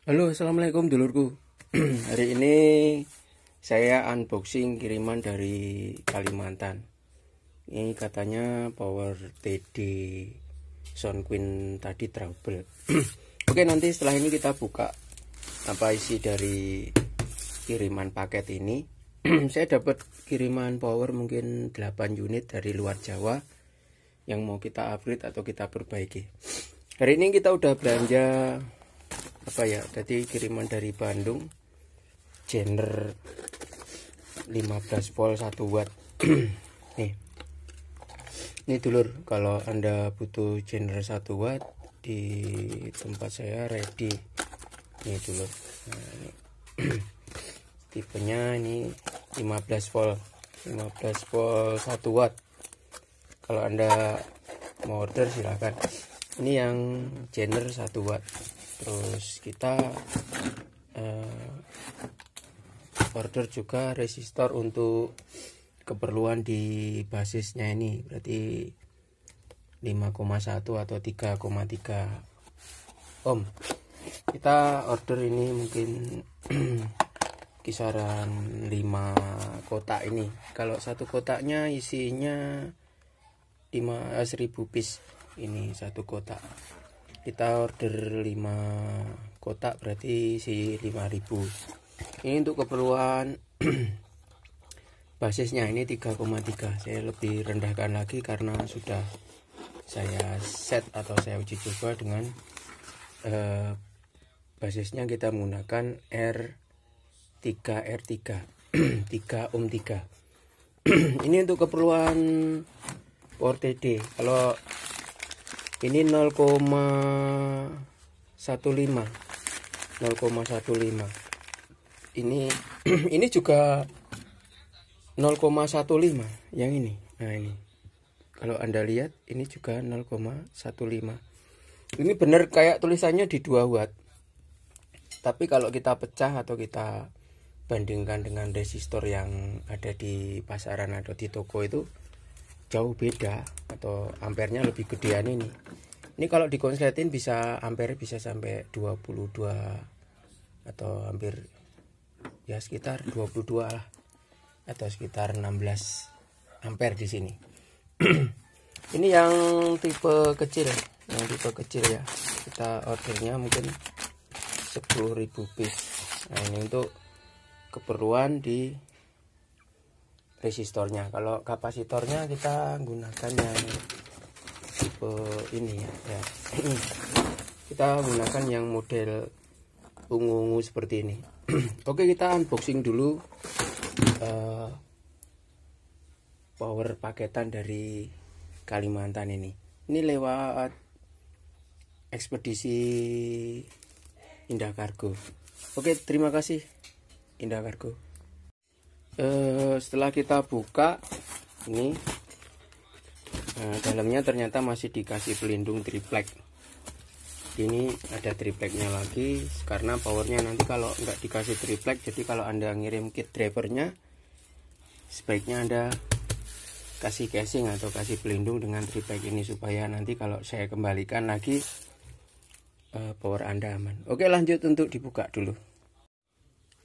Halo, assalamualaikum dulurku. Hari ini saya unboxing kiriman dari Kalimantan. Ini katanya Power TD Sound Queen tadi trouble. Oke, nanti setelah ini kita buka apa isi dari kiriman paket ini. Saya dapat kiriman power mungkin 8 unit dari luar Jawa yang mau kita upgrade atau kita perbaiki. Hari ini kita udah belanja apa ya, tadi kiriman dari Bandung, Jenner 15 volt 1 watt. Ini dulur, kalau Anda butuh Jenner 1 watt di tempat saya ready. Nih dulur, nah, ini. Tipenya ini 15 volt 1 watt. Kalau Anda mau order silahkan. Ini yang Jenner 1 watt. Terus kita order juga resistor untuk keperluan di basisnya ini, berarti 5,1 atau 3,3 ohm. Kita order ini mungkin kisaran 5 kotak ini. Kalau satu kotaknya isinya 1000 piece. Ini satu kotak. Kita order 5 kotak berarti isi 5000. Ini untuk keperluan basisnya ini 3,3. Saya lebih rendahkan lagi karena sudah saya set atau saya uji coba dengan basisnya kita menggunakan R3 3 ohm 3. Ini untuk keperluan Power TD. Kalau ini 0,15 ini juga 0,15 yang ini. Nah, ini kalau Anda lihat ini juga 0,15. Ini benar kayak tulisannya di 2 watt. Tapi kalau kita pecah atau kita bandingkan dengan resistor yang ada di pasaran atau di toko itu jauh beda, atau ampernya lebih gedean ini. Ini kalau dikonsletin bisa ampere bisa sampai 22 atau hampir ya sekitar 22 lah, atau sekitar 16 ampere di sini. Ini yang tipe kecil, ya. Kita ordernya mungkin 10.000 piece. Nah, ini untuk keperluan di resistornya. Kalau kapasitornya kita gunakan yang tipe ini ya. Kita gunakan yang model ungu-ungu seperti ini. Oke, kita unboxing dulu power paketan dari Kalimantan ini. Ini lewat ekspedisi Indah Kargo. Oke, terima kasih Indah Kargo. Setelah kita buka ini, dalamnya ternyata masih dikasih pelindung triplek. Ini ada tripleknya lagi karena powernya nanti kalau nggak dikasih triplek, jadi kalau Anda ngirim kit drivernya sebaiknya Anda kasih casing atau kasih pelindung dengan triplek ini supaya nanti kalau saya kembalikan lagi power Anda aman. Oke, lanjut untuk dibuka dulu.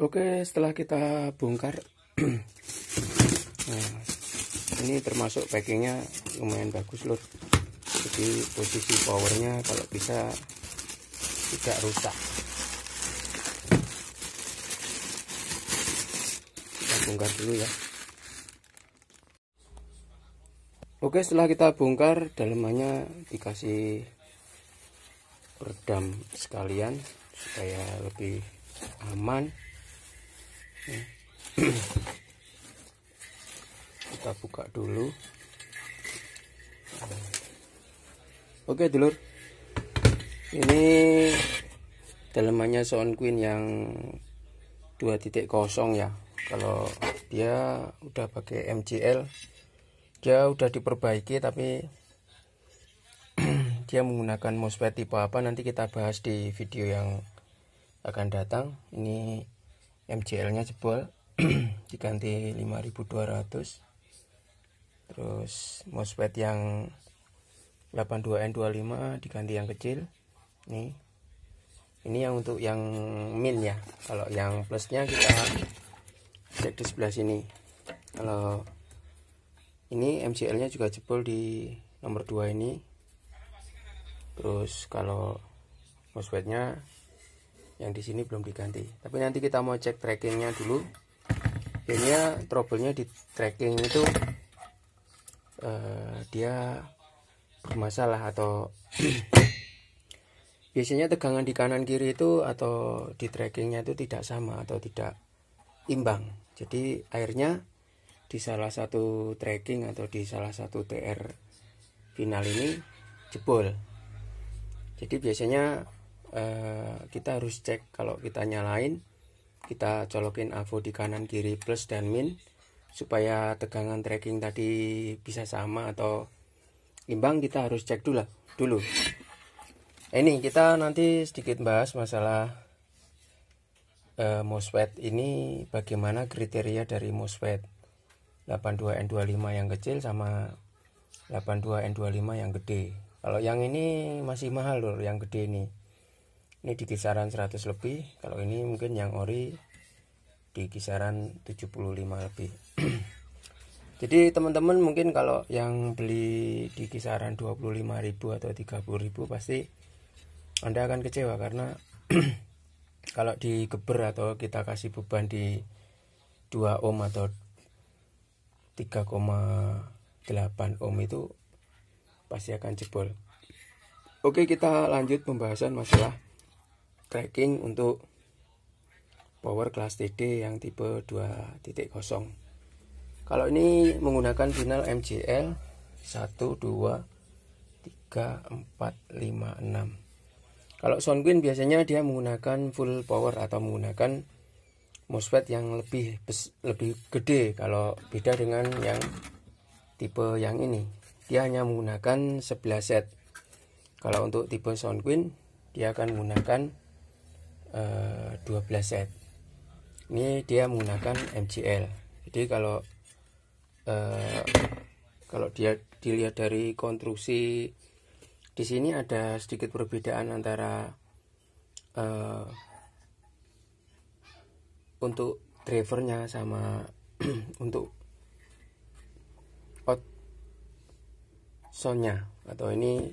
Oke, setelah kita bongkar nah, ini termasuk packingnya lumayan bagus lur. Jadi posisi powernya kalau bisa tidak rusak. Kita bongkar dulu ya. Oke, setelah kita bongkar, dalamannya dikasih redam sekalian supaya lebih aman. Kita buka dulu. Oke dulur, ini dalamannya Sound Queen yang 2.0 ya. Kalau dia udah pakai MCL, dia udah diperbaiki, tapi dia menggunakan MOSFET tipe apa nanti kita bahas di video yang akan datang. Ini MCL nya jebol diganti 5200. Terus MOSFET yang 82N25 diganti yang kecil nih. Ini yang untuk yang min ya. Kalau yang plusnya kita cek di sebelah sini. Kalau ini MCL nya juga jebol di nomor 2 ini. Terus kalau MOSFET-nya yang di sini belum diganti. Tapi nanti kita mau cek trackingnya dulu. Biasanya trouble-nya di tracking itu dia bermasalah atau biasanya tegangan di kanan kiri itu atau di trackingnya itu tidak sama atau tidak imbang. Jadi akhirnya di salah satu tracking atau di salah satu TR final ini jebol. Jadi biasanya kita harus cek. Kalau kita nyalain, kita colokin avo di kanan kiri plus dan min supaya tegangan tracking tadi bisa sama atau imbang. Kita harus cek dulu. Ini kita nanti sedikit bahas masalah MOSFET ini, bagaimana kriteria dari MOSFET 82N25 yang kecil sama 82N25 yang gede. Kalau yang ini masih mahal loh, yang gede ini di kisaran 100 lebih. Kalau ini mungkin yang ori di kisaran 75 lebih. Jadi teman-teman mungkin kalau yang beli di kisaran 25.000 atau 30.000 pasti Anda akan kecewa, karena kalau digeber atau kita kasih beban di 2 ohm atau 3,8 ohm itu pasti akan jebol. Oke, kita lanjut pembahasan masalah tracking untuk power kelas TD yang tipe 2.0. Kalau ini menggunakan final MCL 1, 2, 3, 4, 5, 6. Kalau Soundqueen biasanya dia menggunakan full power atau menggunakan MOSFET yang lebih gede. Kalau beda dengan yang tipe yang ini, dia hanya menggunakan 11 set. Kalau untuk tipe Soundqueen dia akan menggunakan 12 set. Ini dia menggunakan MCL. Jadi kalau dia dilihat dari konstruksi di sini ada sedikit perbedaan antara untuk drivernya sama untuk out soundnya. Atau ini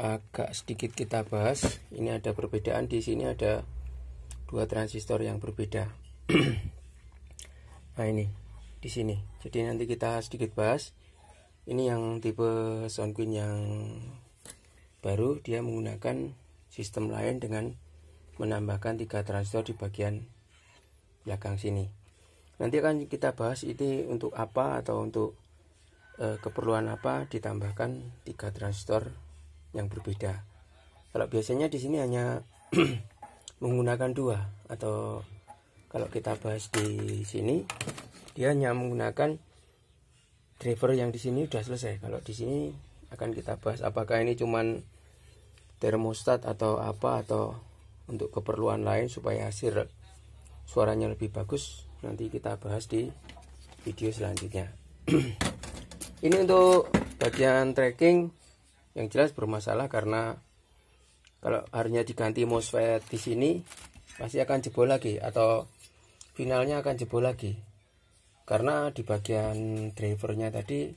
agak sedikit kita bahas. Ini ada perbedaan di sini, ada 2 transistor yang berbeda. Nah ini di sini. Jadi nanti kita sedikit bahas. Ini yang tipe Soundqueen yang baru, dia menggunakan sistem lain dengan menambahkan 3 transistor di bagian belakang sini. Nanti akan kita bahas ini untuk apa atau untuk keperluan apa ditambahkan 3 transistor yang berbeda. Kalau biasanya di sini hanya menggunakan 2, atau kalau kita bahas di sini dia hanya menggunakan driver yang di sini sudah selesai. Kalau di sini akan kita bahas apakah ini cuman termostat atau apa, atau untuk keperluan lain supaya hasil suaranya lebih bagus. Nanti kita bahas di video selanjutnya. Ini untuk bagian tracking yang jelas bermasalah, karena kalau harinya diganti MOSFET di sini pasti akan jebol lagi atau finalnya akan jebol lagi, karena di bagian drivernya tadi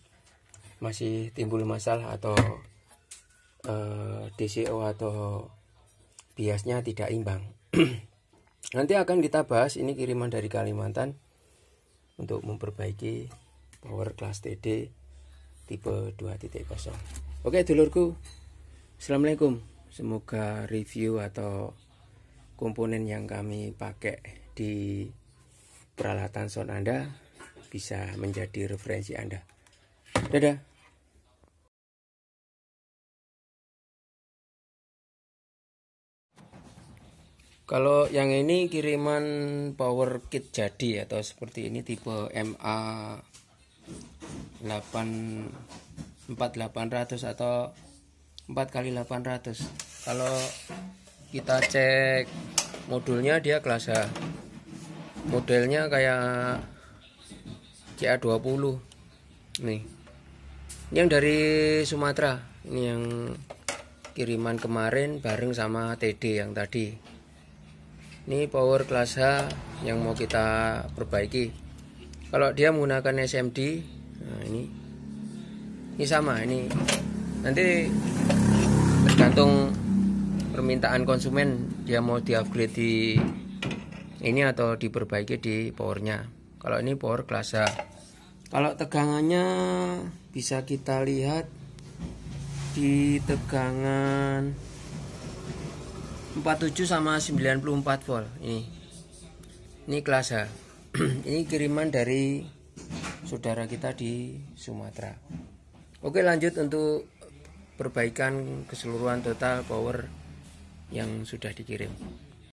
masih timbul masalah atau DCO atau biasnya tidak imbang. Nanti akan kita bahas, ini kiriman dari Kalimantan untuk memperbaiki power kelas TD tipe 2.0. Oke dulurku, assalamualaikum. Semoga review atau komponen yang kami pakai di peralatan sound Anda bisa menjadi referensi Anda. Dadah. Kalau yang ini kiriman power kit jadi atau seperti ini, tipe MA 4800 atau 4x800. Kalau kita cek modulnya, dia kelas H. Modelnya kayak CA20. Nih. Ini yang dari Sumatera. Ini yang kiriman kemarin bareng sama TD yang tadi. Ini power kelas H yang mau kita perbaiki. Kalau dia menggunakan SMD, nah ini sama, ini nanti tergantung permintaan konsumen, dia mau di-upgrade di ini atau diperbaiki di powernya. Kalau ini power kelas H. Kalau tegangannya bisa kita lihat di tegangan 47 sama 94 volt. Ini kelas H. Ini kiriman dari saudara kita di Sumatera. Oke, lanjut untuk perbaikan keseluruhan total power yang sudah dikirim.